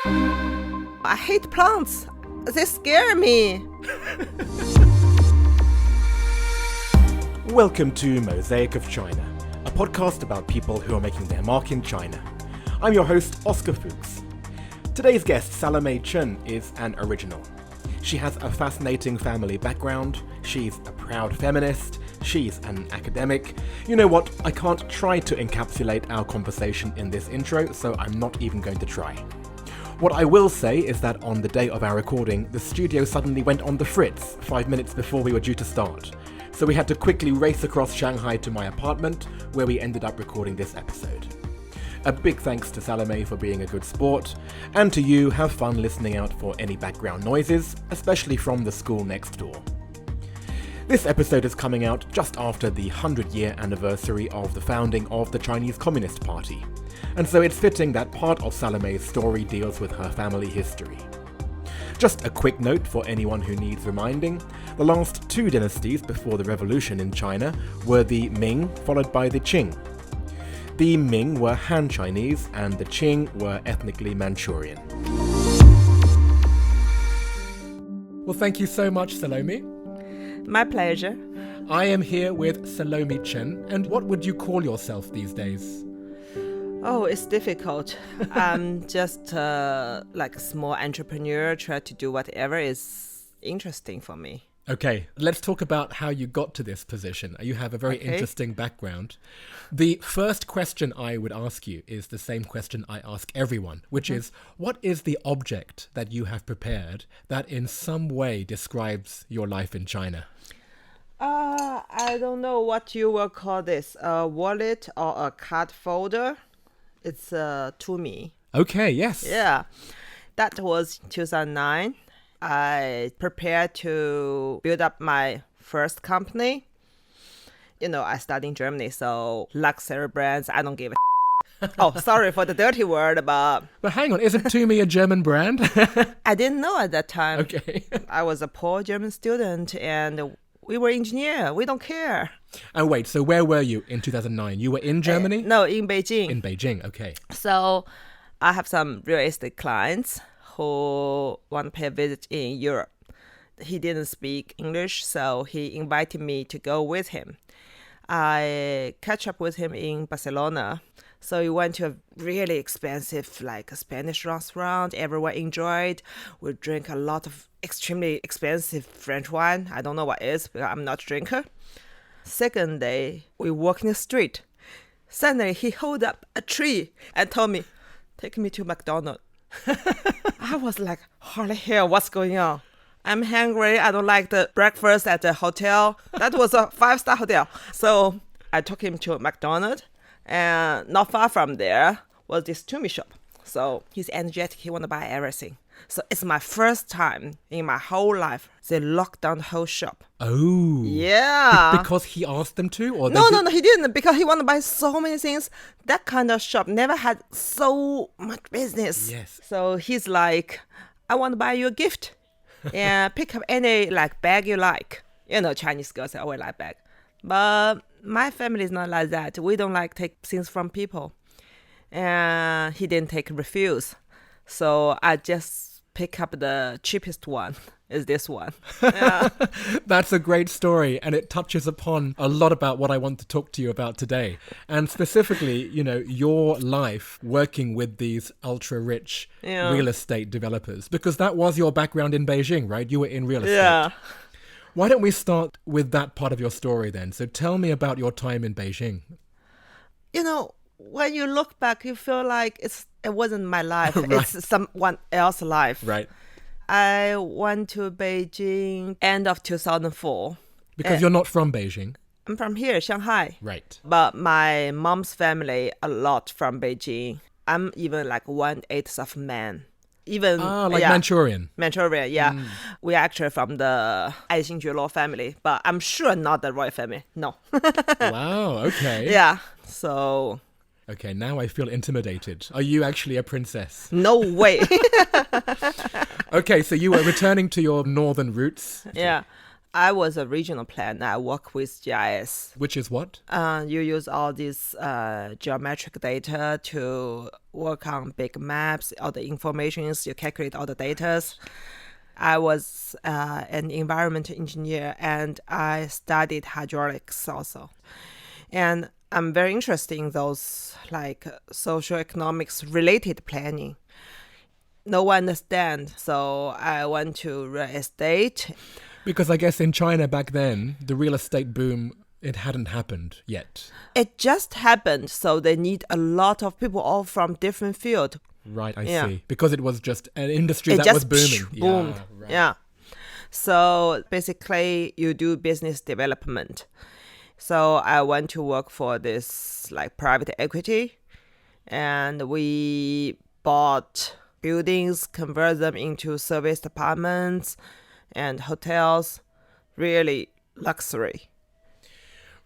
I hate plants. They scare me. Welcome to Mosaic of China, a podcast about people who are making their mark in China. I'm your host, Oscar Fuchs. Today's guest, Salome Chen, is an original. She has a fascinating family background, she's a proud feminist, she's an academic. You know what, I can't try to encapsulate our conversation in this intro, so I'm not even going to try. What I will say is that on the day of our recording, the studio suddenly went on the fritz 5 minutes before we were due to start. So we had to quickly race across Shanghai to my apartment, where we ended up recording this episode. A big thanks to Salome for being a good sport, and to you, have fun listening out for any background noises, especially from the school next door. This episode is coming out just after the 100-year anniversary of the founding of the Chinese Communist Party, and so it's fitting that part of Salome's story deals with her family history. Just a quick note for anyone who needs reminding, the last two dynasties before the revolution in China were the Míng followed by the Qīng. The Míng were Han Chinese and the Qīng were ethnically Manchurian. Well, thank you so much, Salome. My pleasure. I am here with Salome Chen, and what would you call yourself these days? Oh, it's difficult. I'm just like a small entrepreneur, try to do whatever is interesting for me. Okay, let's talk about how you got to this position. You have a very interesting background. The first question I would ask you is the same question I ask everyone, which is, what is the object that you have prepared that in some way describes your life in China? I don't know what you will call this, a wallet or a card folder. It's to me. Okay, yes. Yeah, that was 2009. I prepared to build up my first company. You know, I studied in Germany, so luxury brands, I don't give a Oh, sorry for the dirty word, but hang on, isn't To Me a German brand? I didn't know at that time. Okay. I was a poor German student and we were engineer. We don't care. Oh, wait, so where were you in 2009? You were in Germany? No, in Beijing. In Beijing, okay. So I have some real estate clients who want to pay a visit in Europe. He didn't speak English, so he invited me to go with him. I catch up with him in Barcelona. So we went to a really expensive, like a Spanish restaurant. Everyone enjoyed. We drank a lot of extremely expensive French wine. I don't know what it is because I'm not a drinker. Second day, we walk in the street. Suddenly, he held up a tree and told me, "Take me to McDonald's." I was like, holy hell, what's going on? I'm hungry. I don't like the breakfast at the hotel. That was a 5-star hotel. So I took him to McDonald's. And not far from there was this To Me shop. So he's energetic. He want to buy everything. So it's my first time in my whole life they locked down the whole shop. Oh. Yeah. Because he asked them to? Or No, he didn't. Because he want to buy so many things. That kind of shop never had so much business. Yes. So he's like, I want to buy you a gift. And pick up any like bag you like. You know, Chinese girls always like bag. But my family is not like that. We don't like take things from people. And he didn't take refuse. So I just pick up the cheapest one, is this one. Yeah. That's a great story, and it touches upon a lot about what I want to talk to you about today. And specifically, you know, your life working with these ultra-rich real estate developers. Because that was your background in Beijing, right? You were in real estate. Yeah. Why don't we start with that part of your story then? So tell me about your time in Beijing. You know, when you look back, you feel like it wasn't my life. Right. It's someone else's life. Right. I went to Beijing end of 2004. Because you're not from Beijing. I'm from here, Shanghai. Right. But my mom's family, a lot from Beijing. I'm even like 1/8 of man. Even Manchurian. Manchurian, yeah. We are actually from the 爱新觉罗 family, but I'm sure not the royal family. No. Wow, okay. Yeah. So okay, now I feel intimidated. Are you actually a princess? No way. Okay, so you were returning to your northern roots. Yeah. I was a regional planner. I work with GIS. Which is what? You use all this geometric data to work on big maps, all the informations, you calculate all the data. I was an environmental engineer and I studied hydraulics also. And I'm very interested in those like socioeconomics related planning. No one understands, so I went to real estate. Because I guess in China back then, the real estate boom, it hadn't happened yet. It just happened, so they need a lot of people all from different fields. Right, I see. Because it was just an industry that was booming. Boomed. Yeah, right. Yeah. So basically, you do business development. So I went to work for this like private equity, and we bought buildings, convert them into service apartments and hotels, really luxury.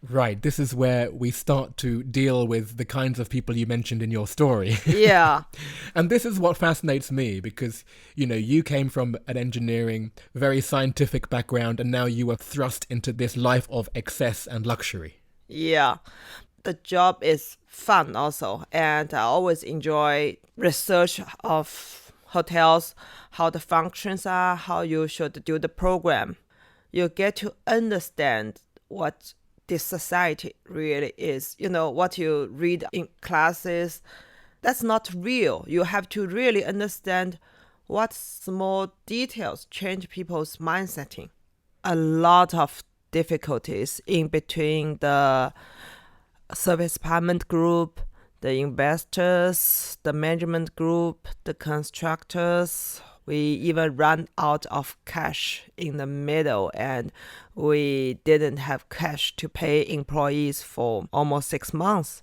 Right, this is where we start to deal with the kinds of people you mentioned in your story. Yeah. And this is what fascinates me because, you know, you came from an engineering, very scientific background, and now you were thrust into this life of excess and luxury. Yeah. The job is fun also, and I always enjoy research of hotels, how the functions are, how you should do the program. You get to understand what this society really is. You know, what you read in classes, that's not real. You have to really understand what small details change people's mindsetting. A lot of difficulties in between the service apartment group, the investors, the management group, the constructors. We even ran out of cash in the middle, and we didn't have cash to pay employees for almost 6 months.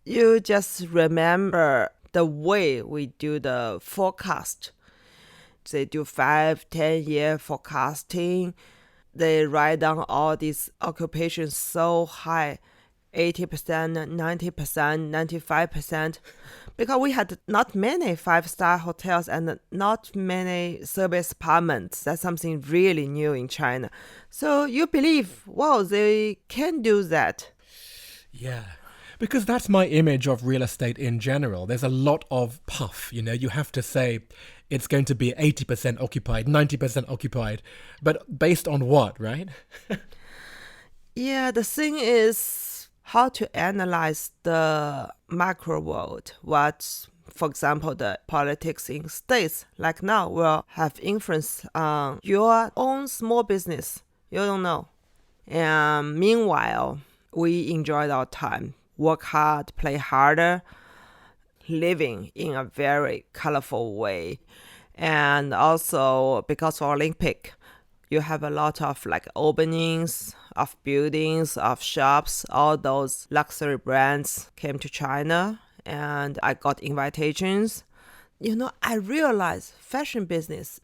You just remember the way we do the forecast. They do 5-10 year forecasting. They write down all these occupations so high, 80%, 90%, 95%, because we had not many 5-star hotels and not many service apartments. That's something really new in China. So you believe, wow, they can do that. Yeah. Because that's my image of real estate in general. There's a lot of puff, you know, you have to say it's going to be 80% occupied, 90% occupied, but based on what, right? Yeah, the thing is how to analyze the macro world. What, for example, the politics in states like now will have influence on your own small business. You don't know. And meanwhile, we enjoyed our time. Work hard, play harder, living in a very colorful way. And also because of Olympic, you have a lot of like openings of buildings, of shops. All those luxury brands came to China and I got invitations. You know, I realized fashion business,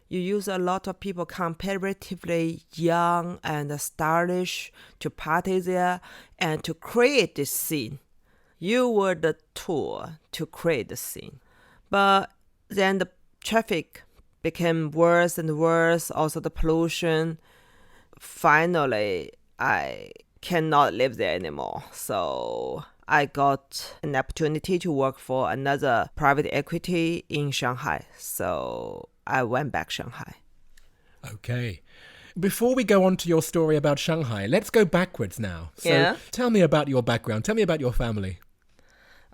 you use a lot of people comparatively young and stylish to party there and to create this scene. You were the tool to create the scene. But then the traffic became worse and worse, also the pollution. Finally, I cannot live there anymore. So I got an opportunity to work for another private equity in Shanghai. So I went back to Shanghai. Okay. Before we go on to your story about Shanghai, let's go backwards now. So Tell me about your background. Tell me about your family.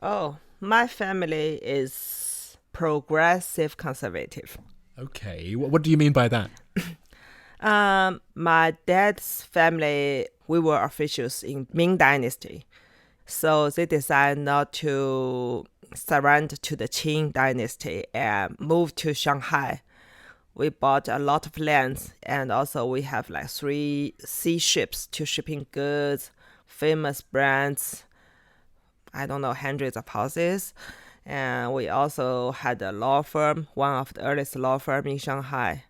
Oh, my family is progressive conservative. Okay. What do you mean by that? My dad's family, we were officials in Míng Dynasty. So they decided not to surrender to the Qīng Dynasty and move to Shanghai. We bought a lot of lands, and also we have like 3 sea ships to shipping goods, famous brands, I don't know, hundreds of houses. And we also had a law firm, one of the earliest law firm in Shanghai.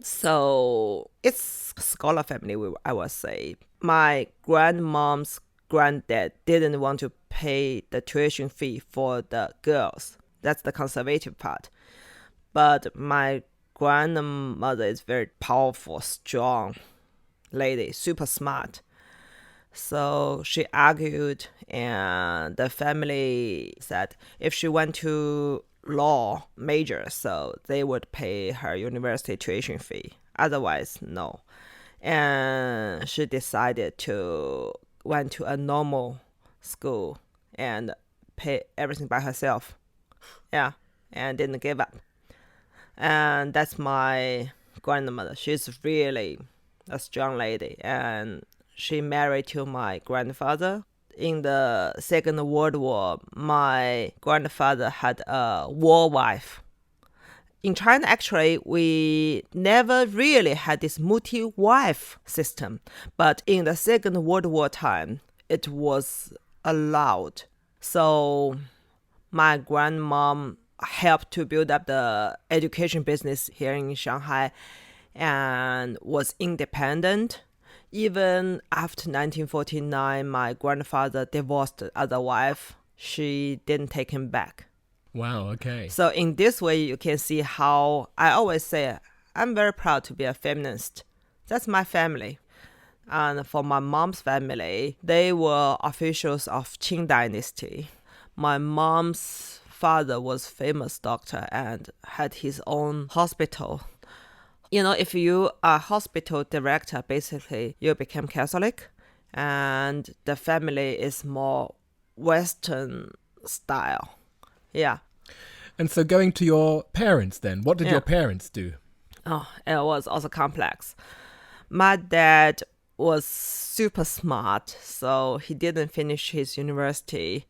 So it's scholar family, I would say. My grandmom's granddad didn't want to pay the tuition fee for the girls. That's the conservative part. But my grandmother is very powerful, strong. lady, super smart. So she argued, and the family said if she went to law major, so they would pay her university tuition fee. Otherwise, no. And she decided to went to a normal school and pay everything by herself. Yeah, and didn't give up. And that's my grandmother. She's really a strong lady, and she married to my grandfather. In the Second World War, my grandfather had a war wife. In China, actually, we never really had this multi-wife system. But in the Second World War time, it was allowed. So my grandmom helped to build up the education business here in Shanghai and was independent. Even after 1949, my grandfather divorced the other wife. She didn't take him back. Wow, okay. So in this way, you can see how I always say, I'm very proud to be a feminist. That's my family. And for my mom's family, they were officials of Qīng Dynasty. My mom's father was a famous doctor and had his own hospital. You know, if you are a hospital director, basically you become Catholic, and the family is more Western style. Yeah. And so going to your parents then, what did your parents do? Oh, it was also complex. My dad was super smart, so he didn't finish his university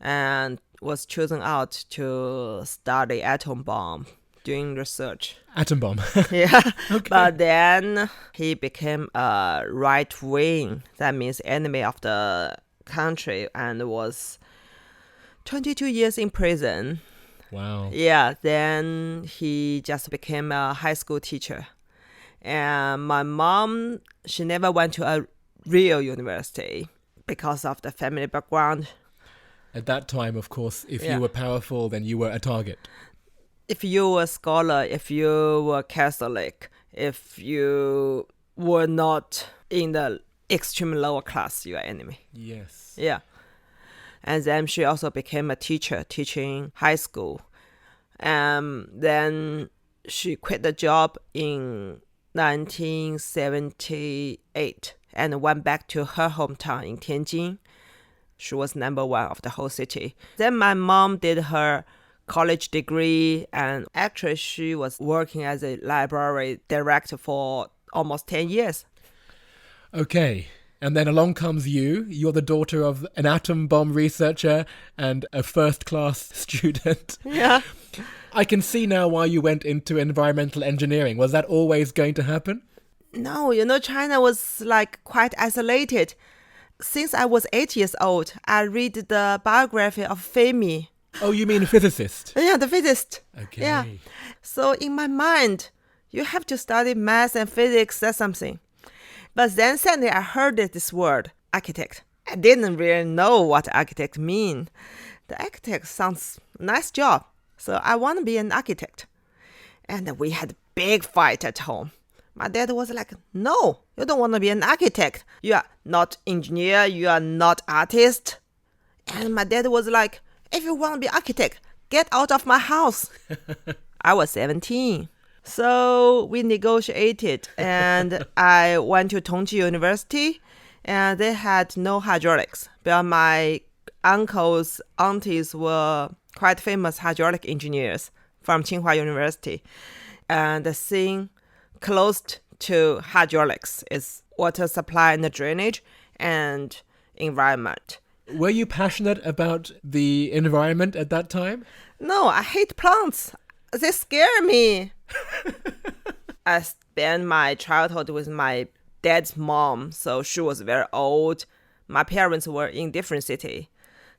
and was chosen out to study atom bomb, doing research. Atom bomb. Yeah. Okay. But then he became a right wing, that means enemy of the country, and was 22 years in prison. Wow. Yeah, then he just became a high school teacher. And my mom, she never went to a real university because of the family background. At that time, of course, if you were powerful, then you were a target. If you were a scholar, if you were Catholic, if you were not in the extreme lower class, you are enemy. Yes. Yeah. And then she also became a teacher, teaching high school. Then she quit the job in 1978 and went back to her hometown in Tianjin. She was number one of the whole city. Then my mom did her college degree, and actually she was working as a library director for almost 10 years. Okay. And then along comes you. You're the daughter of an atom bomb researcher and a first-class student. Yeah. I can see now why you went into environmental engineering. Was that always going to happen? No, China was quite isolated. Since I was 8 years old, I read the biography of Fermi. Oh, you mean a physicist? Yeah, the physicist. Okay. Yeah. So in my mind, you have to study math and physics or something. But then suddenly I heard this word, architect. I didn't really know what architect mean. The architect sounds nice job. So I want to be an architect. And we had a big fight at home. My dad was like, no, you don't want to be an architect. You are not engineer. You are not artist. And my dad was like, if you want to be architect, get out of my house. I was 17. So we negotiated and I went to Tongji University and they had no hydraulics. But my uncles, aunties were quite famous hydraulic engineers from Tsinghua University. And the thing close to hydraulics is water supply and drainage and environment. Were you passionate about the environment at that time? No, I hate plants. They scare me. I spent my childhood with my dad's mom, so she was very old. My parents were in different city,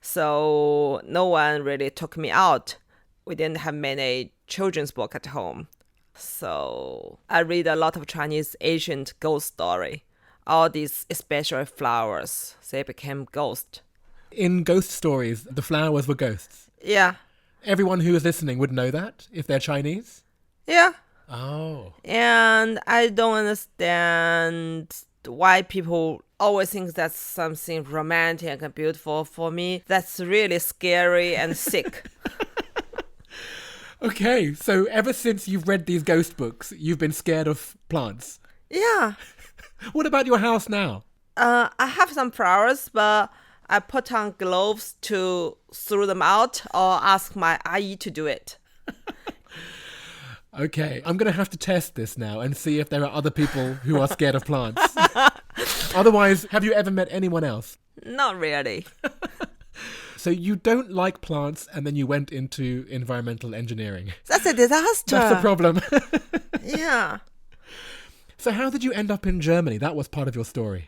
so no one really took me out. We didn't have many children's books at home. So I read a lot of Chinese ancient ghost story. All these especially flowers, they became ghosts. In ghost stories, the flowers were ghosts. Yeah. Everyone who is listening would know that, if they're Chinese? Yeah. Oh. And I don't understand why people always think that's something romantic and beautiful. For me, that's really scary and sick. Okay, so ever since you've read these ghost books, you've been scared of plants. Yeah. What about your house now? I have some flowers, but I put on gloves to throw them out or ask my ayi to do it. Okay, I'm going to have to test this now and see if there are other people who are scared of plants. Otherwise, have you ever met anyone else? Not really. So you don't like plants and then you went into environmental engineering. That's a disaster. That's the problem. Yeah. So how did you end up in Germany? That was part of your story.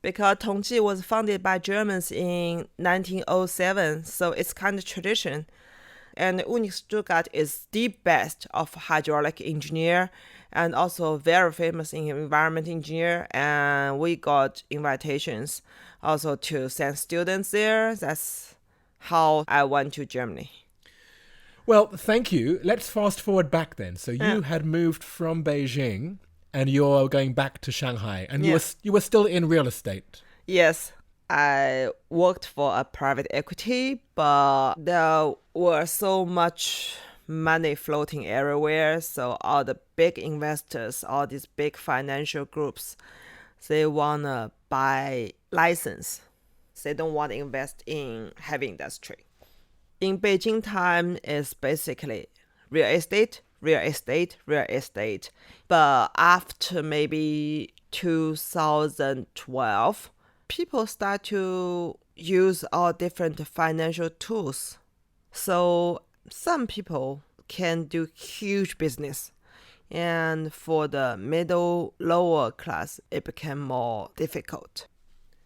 Because Tongji was founded by Germans in 1907, so it's kind of tradition. And Uni Stuttgart is the best of hydraulic engineer and also very famous in environment engineer. And we got invitations also to send students there. That's how I went to Germany. Well, thank you. Let's fast forward back then. So you had moved from Beijing and you're going back to Shanghai and you were still in real estate. Yes. I worked for a private equity, but there was so much money floating everywhere. So all the big investors, all these big financial groups, they want to buy license. They don't want to invest in heavy industry. In Beijing time is basically real estate, real estate, real estate. But after maybe 2012, people start to use all different financial tools. So some people can do huge business. And for the middle, lower class, it became more difficult.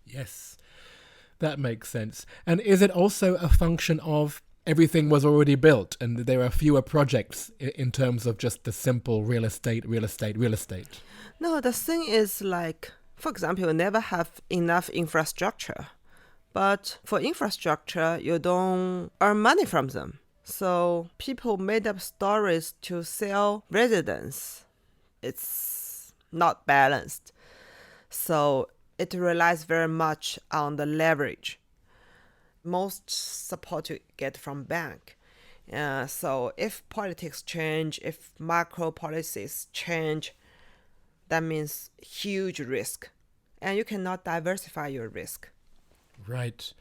Yes, that makes sense. And is it also a function of everything was already built and there are fewer projects in terms of just the simple real estate? No, the thing is like, for example, you never have enough infrastructure. But for infrastructure, you don't earn money from them. So people made up stories to sell residence. It's not balanced. So it relies very much on the leverage. Most support you get from bank. So if politics change, if macro policies change, that means huge risk. And you cannot diversify your risk. Right.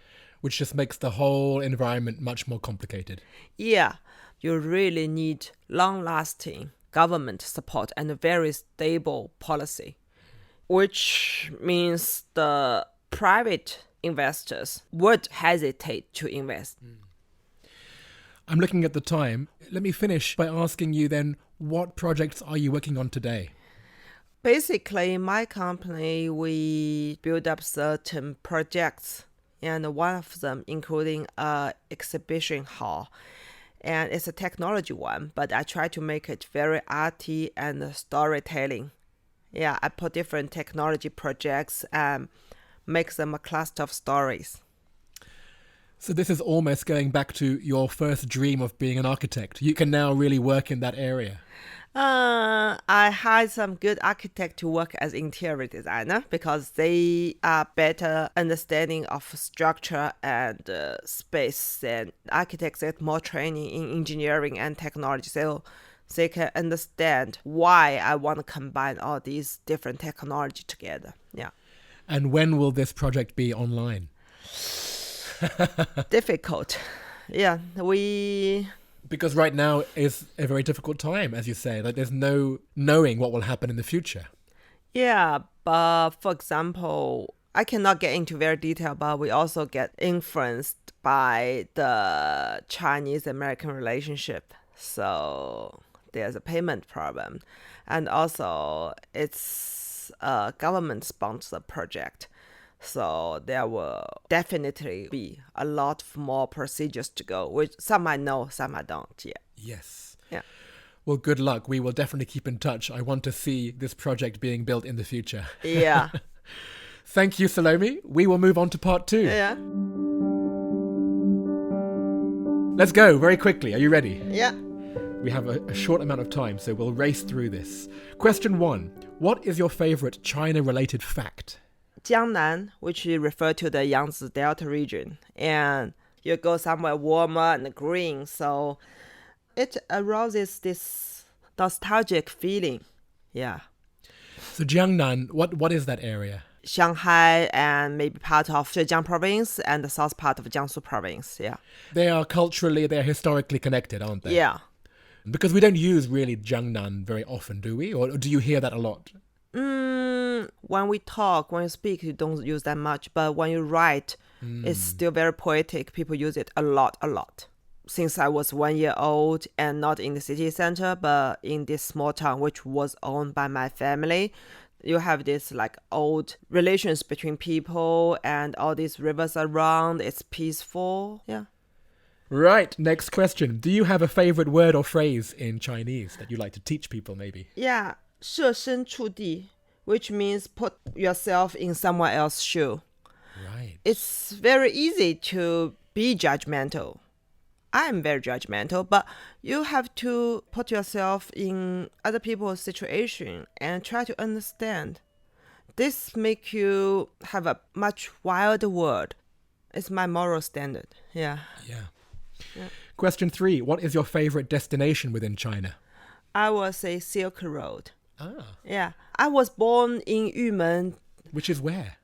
Which just makes the whole environment much more complicated. Yeah, you really need long-lasting government support and a very stable policy, which means the private investors would hesitate to invest. I'm looking at the time. Let me finish by asking you then, what projects are you working on today? Basically, my company, we build up certain projects, and one of them including an exhibition hall. And it's a technology one, but I try to make it very arty and storytelling. Yeah, I put different technology projects and make them a cluster of stories. So this is almost going back to your first dream of being an architect. You can now really work in that area. I hired some good architect to work as interior designer because they are better understanding of structure and space than architects get more training in engineering and technology. So they can understand why I want to combine all these different technology together. Yeah. And when will this project be online? Difficult. Yeah, because right now is a very difficult time, as you say. Like there's no knowing what will happen in the future. Yeah, but for example, I cannot get into very detail, but we also get influenced by the Chinese-American relationship. So there's a payment problem. And also it's a government-sponsored project. So there will definitely be a lot more procedures to go, which some I know, some I don't yet. Yes. Yeah. Well, good luck. We will definitely keep in touch. I want to see this project being built in the future. Yeah. Thank you, Salome. We will move on to part 2. Yeah. Let's go very quickly. Are you ready? Yeah. We have a short amount of time, so we'll race through this. Question 1. What is your favorite China-related fact? Jiangnan, which refer to the Yangtze Delta region, and you go somewhere warmer and green, so it arouses this nostalgic feeling. Yeah. So Jiangnan, what is that area? Shanghai and maybe part of Zhejiang province and the south part of Jiangsu province. Yeah. They're historically connected, aren't they? Yeah. Because we don't use really Jiangnan very often, do we? Or do you hear that a lot? When we talk, when you speak, you don't use that much. But when you write, it's still very poetic. People use it a lot. Since I was 1 year old and not in the city center, but in this small town, which was owned by my family, you have this like old relations between people and all these rivers around. It's peaceful. Yeah. Right, next question. Do you have a favorite word or phrase in Chinese that you like to teach people maybe? Yeah, 设身处地, which means put yourself in someone else's shoe. Right. It's very easy to be judgmental. I'm very judgmental, but you have to put yourself in other people's situation and try to understand. This makes you have a much wilder world. It's my moral standard. Yeah. Question 3. What is your favorite destination within China? I will say Silk Road. Ah. Yeah. I was born in Yumen. Which is where?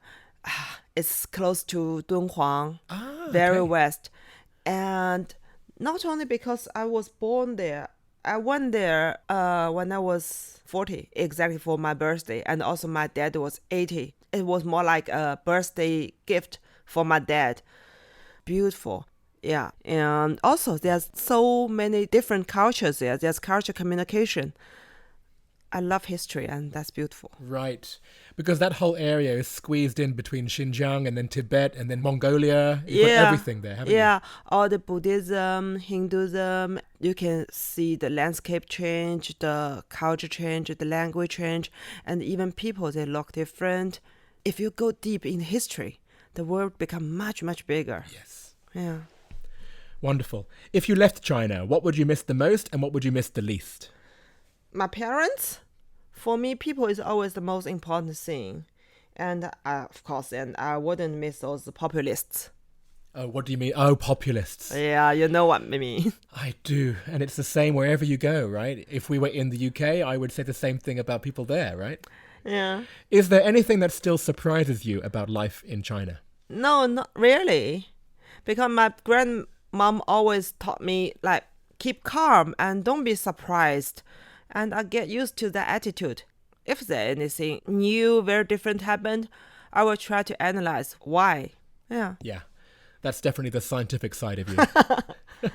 It's close to Dunhuang, Ah, very okay. west. And not only because I was born there, I went there when I was 40, exactly for my birthday. And also my dad was 80. It was more like a birthday gift for my dad. Beautiful. Yeah. And also there's so many different cultures there. There's culture communication. I love history and that's beautiful. Right. Because that whole area is squeezed in between Xinjiang and then Tibet and then Mongolia. You've got everything there, haven't you? Yeah, all the Buddhism, Hinduism, you can see the landscape change, the culture change, the language change, and even people, they look different. If you go deep in history, the world becomes much, much bigger. Yes. Yeah. Wonderful. If you left China, what would you miss the most and what would you miss the least? My parents, for me, people is always the most important thing. And of course, and I wouldn't miss those populists. Oh, what do you mean? Oh, populists. Yeah, you know what I mean. I do. And it's the same wherever you go, right? If we were in the UK, I would say the same thing about people there, right? Yeah. Is there anything that still surprises you about life in China? No, not really. Because my grandmom always taught me, like, keep calm and don't be surprised. And I get used to that attitude. If there's anything new, very different happened, I will try to analyze why. Yeah. Yeah, that's definitely the scientific side of you.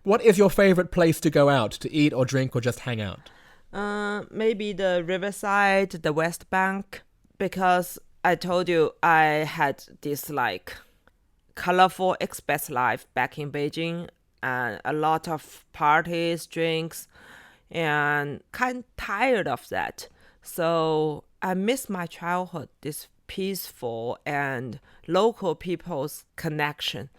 What is your favorite place to go out, to eat or drink or just hang out? Maybe the riverside, the West Bank, because I told you I had this like colorful expat life back in Beijing and a lot of parties, drinks, and kind of tired of that. So I miss my childhood, this peaceful and local people's connection.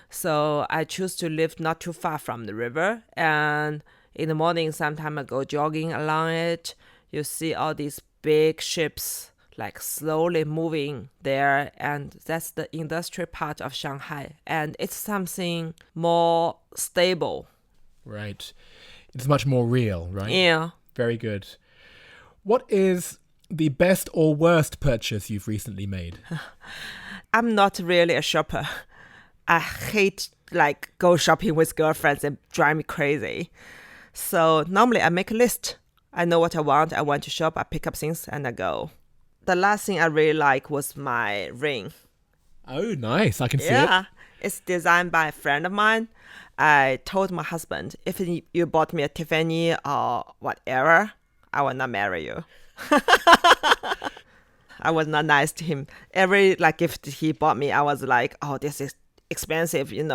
So I choose to live not too far from the river. And in the morning, sometime I go jogging along it. You see all these big ships like slowly moving there. And that's the industrial part of Shanghai. And it's something more stable. Right. It's much more real, right? Yeah. Very good. What is the best or worst purchase you've recently made? I'm not really a shopper. I hate like go shopping with girlfriends and drive me crazy. So normally I make a list. I know what I want to shop, I pick up things and I go. The last thing I really like was my ring. Oh, nice. I can see it. Yeah, it's designed by a friend of mine. I told my husband, if you bought me a Tiffany or whatever, I will not marry you. I was not nice to him. Every like gift he bought me, I was like, oh, this is expensive, it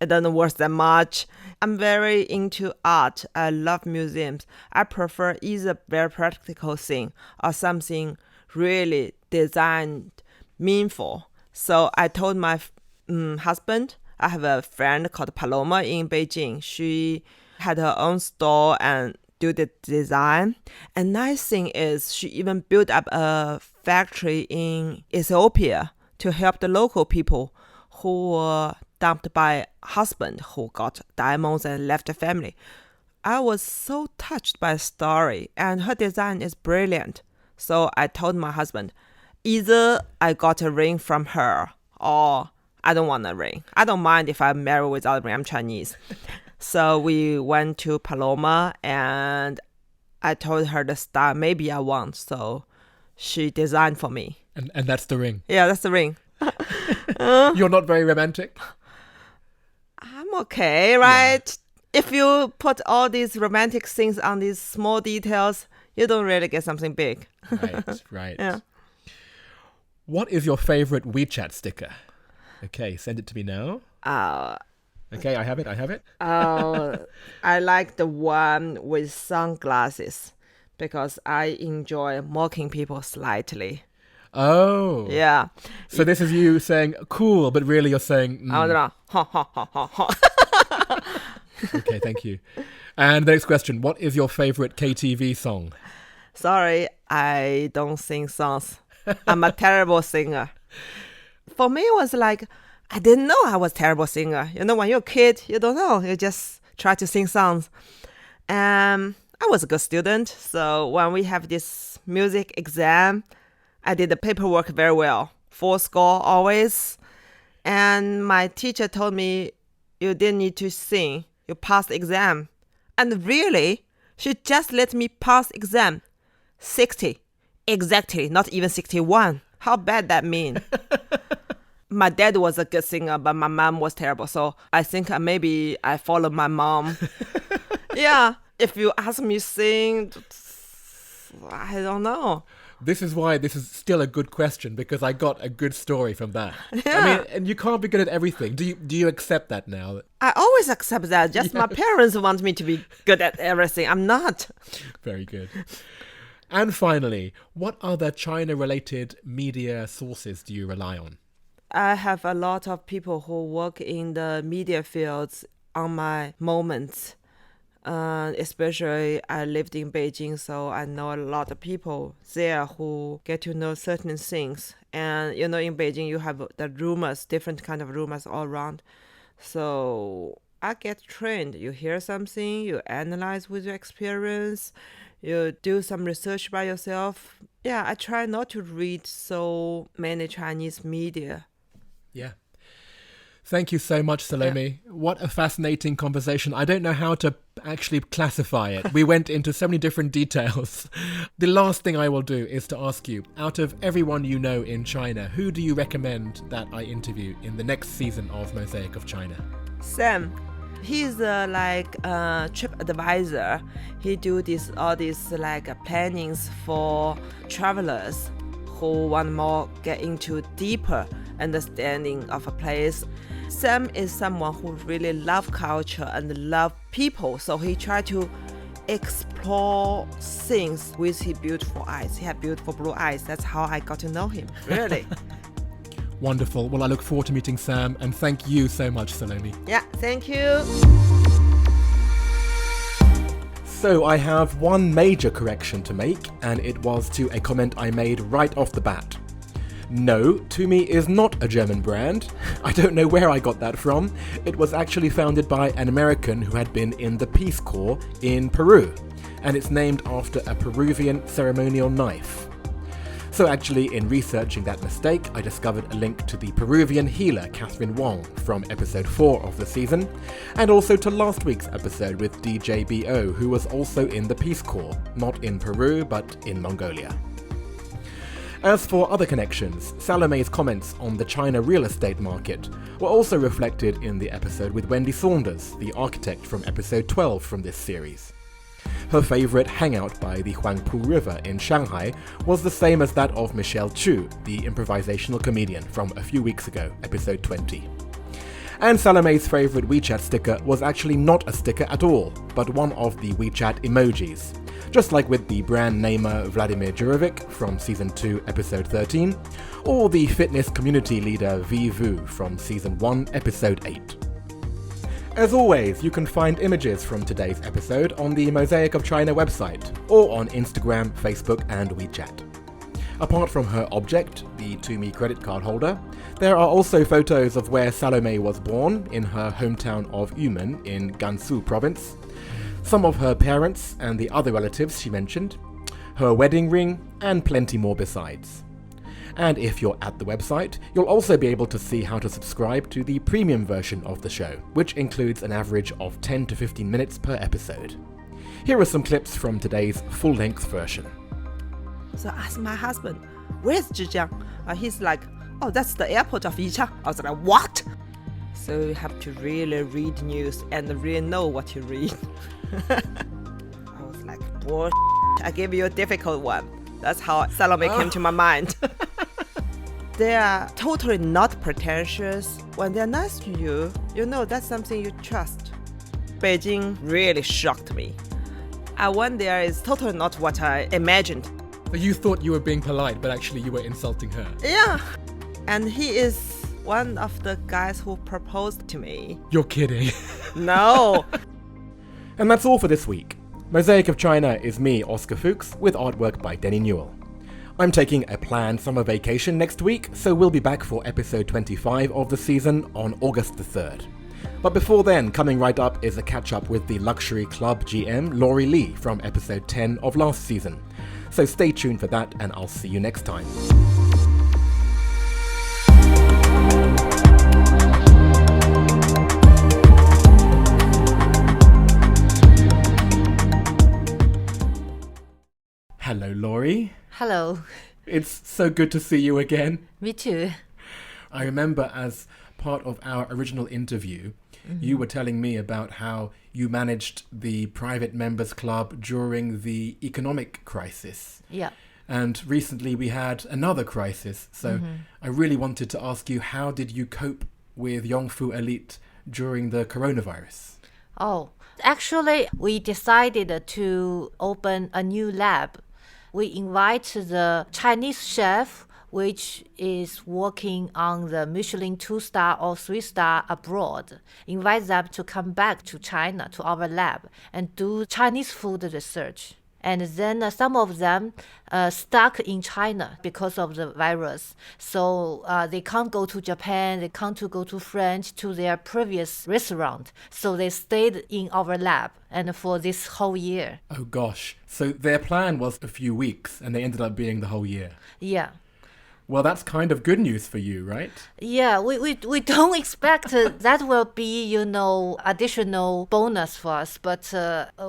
doesn't worth that much. I'm very into art. I love museums. I prefer either very practical thing or something really designed meaningful. So I told my husband, I have a friend called Paloma in Beijing. She had her own store and do the design. And nice thing is she even built up a factory in Ethiopia to help the local people who were dumped by husband who got diamonds and left the family. I was so touched by the story, and her design is brilliant. So I told my husband, either I got a ring from her or I don't want a ring. I don't mind if I'm married without a ring. I'm Chinese. So we went to Paloma and I told her the style maybe I want. So she designed for me. And that's the ring? Yeah, that's the ring. You're not very romantic? I'm okay, right? Yeah. If you put all these romantic things on these small details, you don't really get something big. Right. Yeah. What is your favorite WeChat sticker? Okay, send it to me now. Okay, I have it. I like the one with sunglasses because I enjoy mocking people slightly. Oh. Yeah. So this is you saying cool, but really you're saying... I don't know. Ha, ha, ha, ha, ha. Okay, thank you. And the next question, what is your favorite KTV song? Sorry, I don't sing songs. I'm a terrible singer. For me, it was like, I didn't know I was a terrible singer. You know, when you're a kid, you don't know. You just try to sing songs. I was a good student. So when we have this music exam, I did the paperwork very well. 4 score always. And my teacher told me, you didn't need to sing. You passed the exam. And really, she just let me pass exam. 60. Exactly. Not even 61. How bad that mean? My dad was a good singer, but my mom was terrible. So I think maybe I followed my mom. Yeah. If you ask me sing, I don't know. This is why this is still a good question, because I got a good story from that. Yeah. I mean, and you can't be good at everything. Do you accept that now? I always accept that. Just my parents want me to be good at everything. I'm not. Very good. And finally, what other China-related media sources do you rely on? I have a lot of people who work in the media fields on my moments. Especially I lived in Beijing, so I know a lot of people there who get to know certain things. And, you know, in Beijing, you have the rumors, different kind of rumors all around. So I get trained. You hear something, you analyze with your experience, you do some research by yourself. Yeah, I try not to read so many Chinese media. Yeah. Thank you so much, Salome. Yeah. What a fascinating conversation. I don't know how to actually classify it. We went into so many different details. The last thing I will do is to ask you, out of everyone you know in China, who do you recommend that I interview in the next season of Mosaic of China? Sam. He's trip advisor. He do all these plannings for travelers who want more get into deeper understanding of a place. Sam is someone who really love culture and love people, so he try to explore things with his beautiful eyes. He had beautiful blue eyes. That's how I got to know him, really. Wonderful. Well, I look forward to meeting Sam, and thank you so much, Salome. Yeah, thank you. So I have one major correction to make, and it was to a comment I made right off the bat. No, Tumi is not a German brand. I don't know where I got that from. It was actually founded by an American who had been in the Peace Corps in Peru, and it's named after a Peruvian ceremonial knife. So actually, in researching that mistake, I discovered a link to the Peruvian healer Catherine Wong from episode 4 of the season, and also to last week's episode with DJBO, who was also in the Peace Corps, not in Peru, but in Mongolia. As for other connections, Salome's comments on the China real estate market were also reflected in the episode with Wendy Saunders, the architect from episode 12 from this series. Her favourite hangout by the Huangpu River in Shanghai was the same as that of Michelle Chu, the improvisational comedian from a few weeks ago, episode 20. And Salome's favourite WeChat sticker was actually not a sticker at all, but one of the WeChat emojis. Just like with the brand namer Vladimir Jurovic from Season 2, Episode 13, or the fitness community leader Vivu from Season 1, Episode 8. As always, you can find images from today's episode on the Mosaic of China website, or on Instagram, Facebook and WeChat. Apart from her object, the s02e24 credit card holder, there are also photos of where Salome was born, in her hometown of Yumen in Gansu province, some of her parents and the other relatives she mentioned, her wedding ring, and plenty more besides. And if you're at the website, you'll also be able to see how to subscribe to the premium version of the show, which includes an average of 10 to 15 minutes per episode. Here are some clips from today's full-length version. So I asked my husband, where's Zhejiang? He's like, oh, that's the airport of Yichang. I was like, what? So you have to really read news and really know what you read. I was like, bullshit. I gave you a difficult one. That's how Salome came to my mind. They are totally not pretentious. When they're nice to you, you know that's something you trust. Beijing really shocked me. I went there is totally not what I imagined. So you thought you were being polite, but actually you were insulting her. Yeah. And he is one of the guys who proposed to me. You're kidding. No. And that's all for this week. Mosaic of China is me, Oscar Fuchs, with artwork by Denny Newell. I'm taking a planned summer vacation next week, so we'll be back for episode 25 of the season on August the 3rd. But before then, coming right up is a catch-up with the Luxury Club GM Laurie Lee from episode 10 of last season. So stay tuned for that, and I'll see you next time. Hello, Laurie. Hello. It's so good to see you again. Me too. I remember as part of our original interview, you were telling me about how you managed the private members club during the economic crisis. Yeah. And recently we had another crisis. So I really wanted to ask you, how did you cope with Yongfu Elite during the coronavirus? Oh, actually, we decided to open a new lab. We invite the Chinese chef, which is working on the Michelin 2-star or 3-star abroad, invite them to come back to China, to our lab, and do Chinese food research. And then some of them stuck in China because of the virus. So they can't go to Japan, they can't go to France, to their previous restaurant. So they stayed in our lab and for this whole year. Oh gosh. So their plan was a few weeks and they ended up being the whole year. Yeah. Well, that's kind of good news for you, right? Yeah, we don't expect that will be, additional bonus for us. But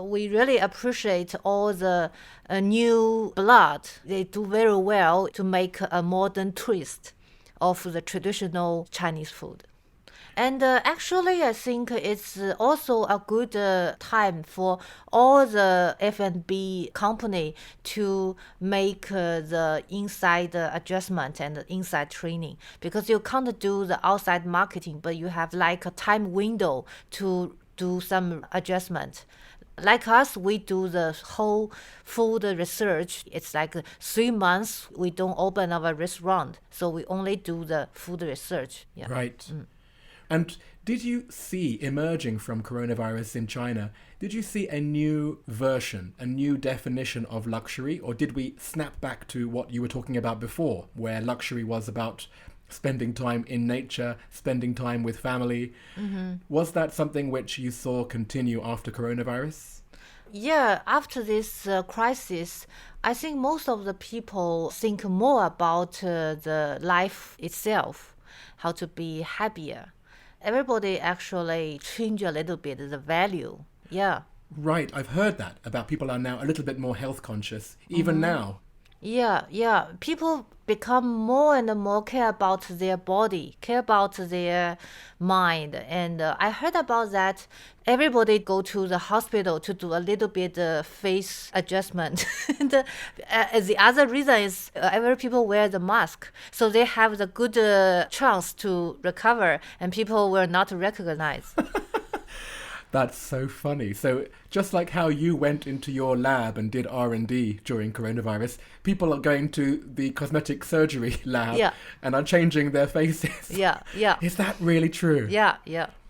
we really appreciate all the new blood. They do very well to make a modern twist of the traditional Chinese food. And actually, I think it's also a good time for all the F&B company to make the inside adjustment and the inside training, because you can't do the outside marketing, but you have like a time window to do some adjustment. Like us, we do the whole food research. It's like 3 months we don't open our restaurant, so we only do the food research. Yeah. Right. And did you see, emerging from coronavirus in China, did you see a new version, a new definition of luxury? Or did we snap back to what you were talking about before, where luxury was about spending time in nature, spending time with family? Was that something which you saw continue after coronavirus? Yeah, after this crisis, I think most of the people think more about the life itself, how to be happier. Everybody actually change a little bit the value. Yeah. Right, I've heard that, about people are now a little bit more health conscious, even now. Yeah. People become more and more care about their body, care about their mind. And I heard about that. Everybody go to the hospital to do a little bit face adjustment. And the other reason is every people wear the mask. So they have the good chance to recover and people will not recognize. That's so funny. So just like how you went into your lab and did R&D during coronavirus, people are going to the cosmetic surgery lab and are changing their faces. Yeah. Is that really true? Yeah.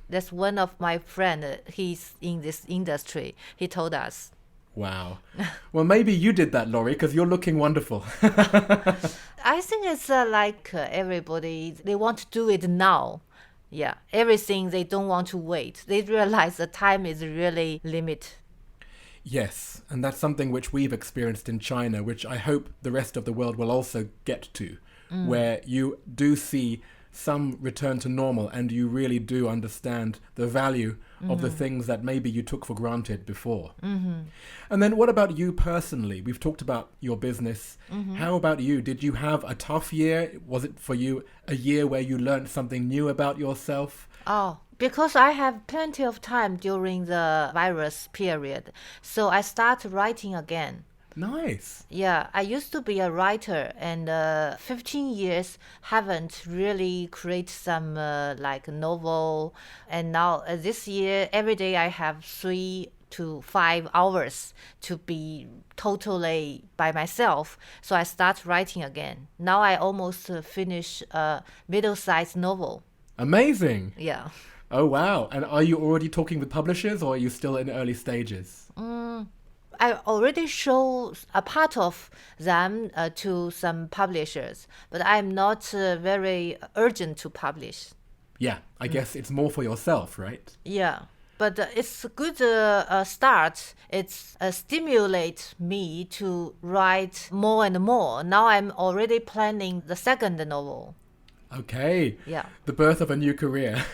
That's one of my friend. He's in this industry. He told us. Wow. Well, maybe you did that, Laurie, because you're looking wonderful. I think it's like everybody, they want to do it now. Yeah, everything they don't want to wait. They realize the time is really limited. Yes, and that's something which we've experienced in China, which I hope the rest of the world will also get to, where you do see some return to normal and you really do understand the value of the things that maybe you took for granted before. And then what about you personally? We've talked about your business. How about you? Did you have a tough year? Was it for you a year where you learned something new about yourself? Oh, because I have plenty of time during the virus period, so I start writing again. Nice. Yeah, I used to be a writer, and 15 years haven't really created some like novel. And now this year, every day I have 3 to 5 hours to be totally by myself. So I start writing again. Now I almost finish a middle-sized novel. Amazing. Yeah. Oh, wow. And are you already talking with publishers or are you still in early stages? I already show a part of them to some publishers, but I'm not very urgent to publish. Yeah, I guess it's more for yourself, right? Yeah, but it's a good start. It's stimulate me to write more and more. Now I'm already planning the second novel. Okay. Yeah. The birth of a new career.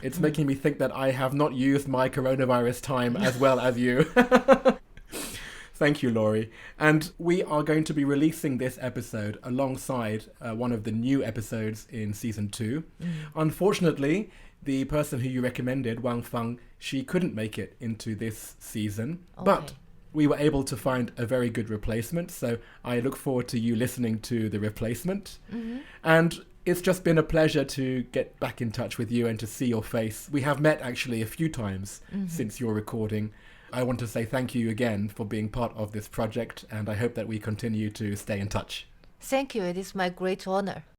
It's making me think that I have not used my coronavirus time as well as you. Thank you, Laurie. And we are going to be releasing this episode alongside one of the new episodes in season 2. Unfortunately, the person who you recommended, Wang Fang, she couldn't make it into this season. Okay. But we were able to find a very good replacement, so I look forward to you listening to the replacement. And it's just been a pleasure to get back in touch with you and to see your face. We have met actually a few times since your recording. I want to say thank you again for being part of this project, and I hope that we continue to stay in touch. Thank you. It is my great honor.